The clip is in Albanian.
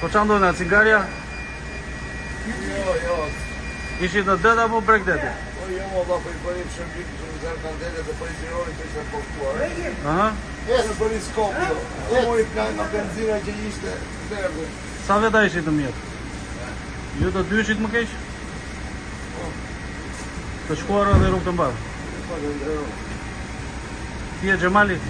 Po qa ndojnë, cigarja? Jo. Ishit në det apo brek deti? Po jo, valla, po i bërim shërbim që në zërë kanë dete dhe po i zirojnë të ishte postuar. Aha. Në bëri skopi, jo. Mori plan nga benzina që ishte derdhe. Sa veta ishit të mirë? Ju të dy ishit më keq? Të shkuara dhe rrugë të mbarë. Po, dhe ndërë. Ti e Gjemali?